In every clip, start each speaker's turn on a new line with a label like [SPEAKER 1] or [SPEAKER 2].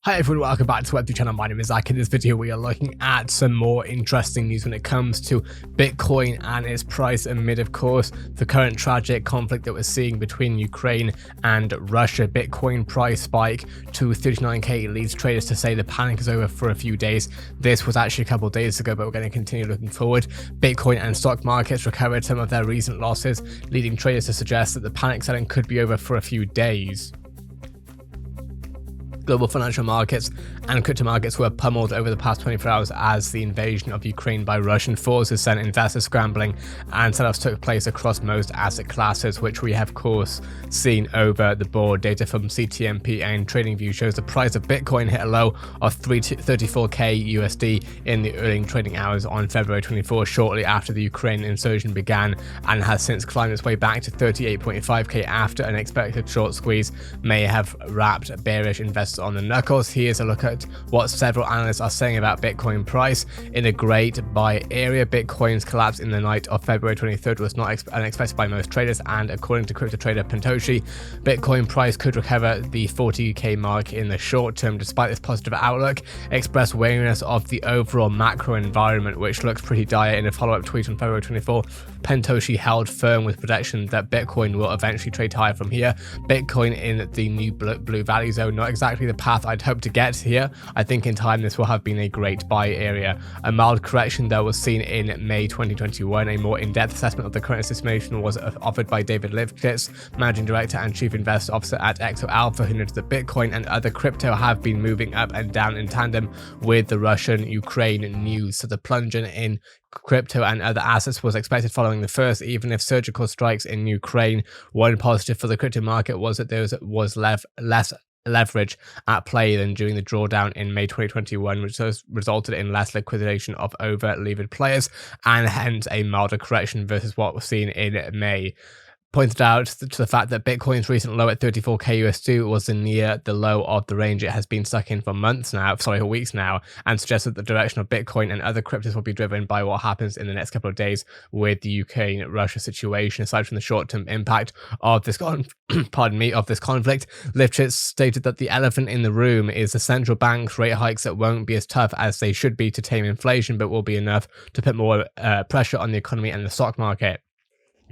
[SPEAKER 1] Hi everyone, welcome back to Web3 channel. My name is Zach. In this video we are looking at some more interesting news when it comes to Bitcoin and its price amid, of course, the current tragic conflict that we're seeing between Ukraine and Russia. Bitcoin price spike to 39k leads traders to say the panic is over for a few days. This was actually a couple of days ago, but we're going to continue looking forward. Bitcoin and stock markets recovered some of their recent losses, leading traders to suggest that the panic selling could be over for a few days. Global financial markets and crypto markets were pummeled over the past 24 hours as the invasion of Ukraine by Russian forces sent investors scrambling, and sell-offs took place across most asset classes, which we have of course seen over the board. Data from CTMP and TradingView shows the price of Bitcoin hit a low of 34k USD in the early trading hours on February 24, shortly after the Ukraine insursion began, and has since climbed its way back to 38.5k after an expected short squeeze may have wrapped bearish investors on the knuckles. Here's a look at what several analysts are saying about Bitcoin price. In a great buy area, Bitcoin's collapse in the night of February 23rd was not unexpected by most traders, and according to crypto trader Pentoshi, Bitcoin price could recover the 40k mark in the short term. Despite this positive outlook, expressed wariness of the overall macro environment, which looks pretty dire. In a follow-up tweet on February 24, Pentoshi held firm with prediction that Bitcoin will eventually trade higher from here. Bitcoin in the new blue value zone, not exactly the path I'd hope to get here. I think in time this will have been a great buy area. A mild correction though was seen in May 2021. A more in-depth assessment of the current situation was offered by David Lipschitz, managing director and chief investor officer at Exo Alpha, who noted that Bitcoin and other crypto have been moving up and down in tandem with the Russian-Ukraine news. So the plunge in crypto and other assets was expected following the first, even if surgical strikes in Ukraine. One positive for the crypto market was that there was less leverage at play than during the drawdown in May 2021, which has resulted in less liquidation of over-levered players and hence a milder correction versus what was seen in May. Pointed out to the fact that Bitcoin's recent low at 34k USD was near the low of the range it has been stuck in for weeks now, and suggested that the direction of Bitcoin and other cryptos will be driven by what happens in the next couple of days with the Ukraine-Russia situation. Aside from the short-term impact of this conflict, Lipschitz stated that the elephant in the room is the central bank's rate hikes that won't be as tough as they should be to tame inflation, but will be enough to put more pressure on the economy and the stock market.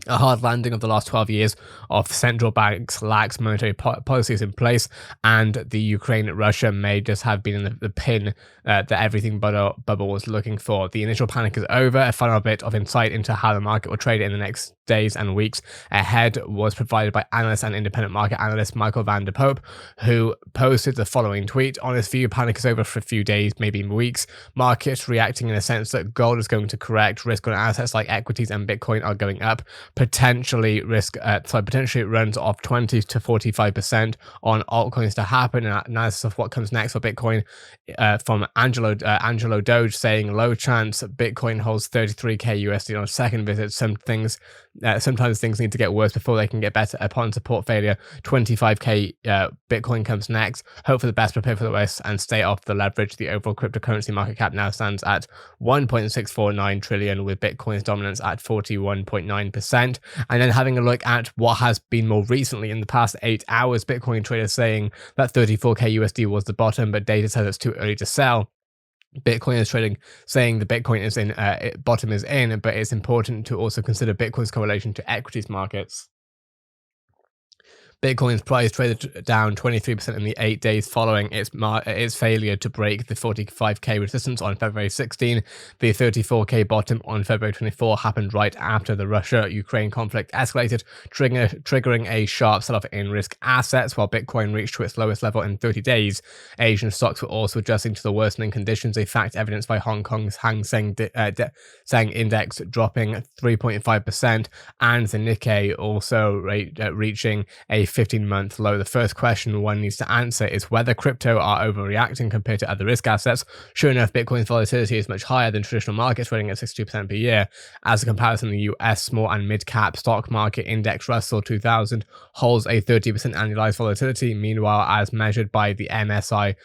[SPEAKER 1] A hard landing of the last 12 years of central banks' lax monetary policies in place, and the Ukraine-Russia may just have been in the pin that everything bubble was looking for. The initial panic is over. A final bit of insight into how the market will trade in the next days and weeks ahead was provided by analyst and independent market analyst Michael van der Pope, who posted the following tweet. On his view, panic is over for a few days, maybe weeks. Markets reacting in a sense that gold is going to correct. Risk on assets like equities and Bitcoin are going up. Potentially runs of 20 to 45% on altcoins to happen. An analysis of what comes next for Bitcoin from Angelo Doge, saying low chance Bitcoin holds 33k USD on a second visit. Sometimes things need to get worse before they can get better. Upon support failure, 25k Bitcoin comes next. Hope for the best, prepare for the worst, and stay off the leverage. The overall cryptocurrency market cap now stands at 1.649 trillion, with Bitcoin's dominance at 41.9%. And then having a look at what has been more recently in the past 8 hours, Bitcoin traders saying that 34k USD was the bottom, but data says it's too early to sell. Bitcoin is trading saying the Bitcoin is in bottom is in, but it's important to also consider Bitcoin's correlation to equities markets. Bitcoin's price traded down 23% in the 8 days following its failure to break the 45k resistance on February 16. The 34k bottom on February 24 happened right after the Russia-Ukraine conflict escalated, triggering a sharp sell-off in risk assets, while Bitcoin reached to its lowest level in 30 days. Asian stocks were also adjusting to the worsening conditions, a fact evidenced by Hong Kong's Hang Seng index dropping 3.5%, and the Nikkei also reaching a 15-month low. The first question one needs to answer is whether crypto are overreacting compared to other risk assets. Sure enough, Bitcoin's volatility is much higher than traditional markets, running at 62% per year. As a comparison, the US small and mid-cap stock market index Russell 2000 holds a 30% annualized volatility. Meanwhile, as measured by the MSCI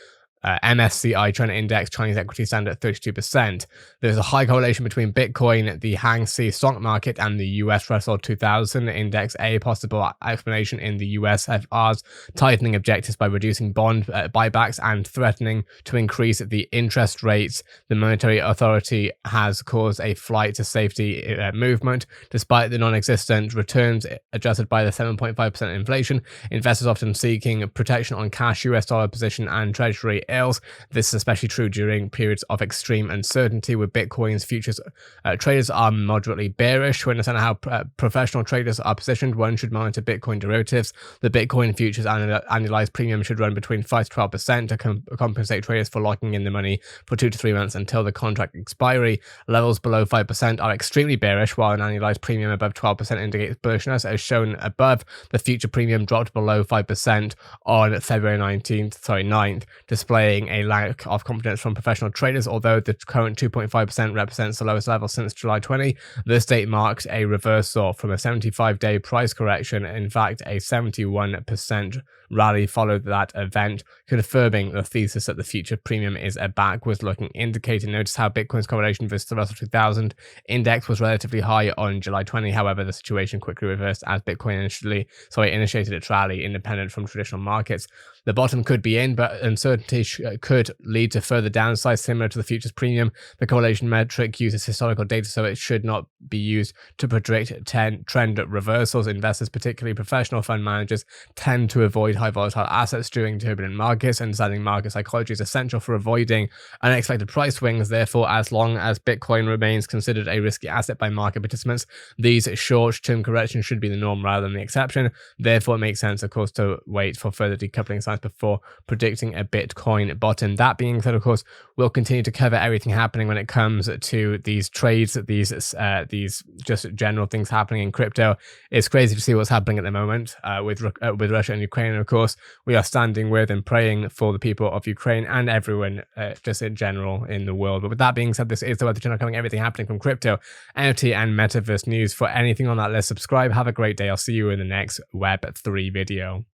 [SPEAKER 1] MSCI China Index Chinese equity stand at 32%. There's a high correlation between Bitcoin, the Hang Seng stock market, and the US Russell 2000 index. A possible explanation in the US FR's tightening objectives by reducing bond buybacks and threatening to increase the interest rates. The monetary authority has caused a flight to safety movement. Despite the non-existent returns adjusted by the 7.5% inflation, investors often seeking protection on cash, US dollar position, and treasury ills. This is especially true during periods of extreme uncertainty. With Bitcoin's futures, traders are moderately bearish. To understand how professional traders are positioned, one should monitor Bitcoin derivatives. The Bitcoin futures annualized premium should run between 5 to 12% to compensate traders for locking in the money for 2 to 3 months until the contract expiry. Levels below 5% are extremely bearish, while an annualized premium above 12% indicates bullishness. As shown above, the future premium dropped below 5% on February 9th, displaying a lack of confidence from professional traders. Although the current 2.5% represents the lowest level since July 20, this date marks a reversal from a 75-day price correction. In fact, a 71% rally followed that event, confirming the thesis that the future premium is a backwards-looking indicator. Notice how Bitcoin's correlation versus the Russell 2000 index was relatively high on July 20. However, the situation quickly reversed as Bitcoin initiated its rally independent from traditional markets. The bottom could be in, but uncertainty could lead to further downside, similar to the futures premium. The correlation metric uses historical data, so it should not be used to predict trend reversals. Investors, particularly professional fund managers, tend to avoid high volatile assets during turbulent markets. Understanding market psychology is essential for avoiding unexpected price swings. Therefore, as long as Bitcoin remains considered a risky asset by market participants, these short-term corrections should be the norm rather than the exception. Therefore, it makes sense, of course, to wait for further decoupling signs before predicting a Bitcoin bottom. That being said, of course, we'll continue to cover everything happening when it comes to these trades, these just general things happening in crypto. It's crazy to see what's happening at the moment with Russia and Ukraine. And of course, we are standing with and praying for the people of Ukraine and everyone just in general in the world. But with that being said, this is the Weather Channel covering everything happening from crypto, NFT, and metaverse news. For anything on that list, subscribe. Have a great day. I'll see you in the next Web3 video.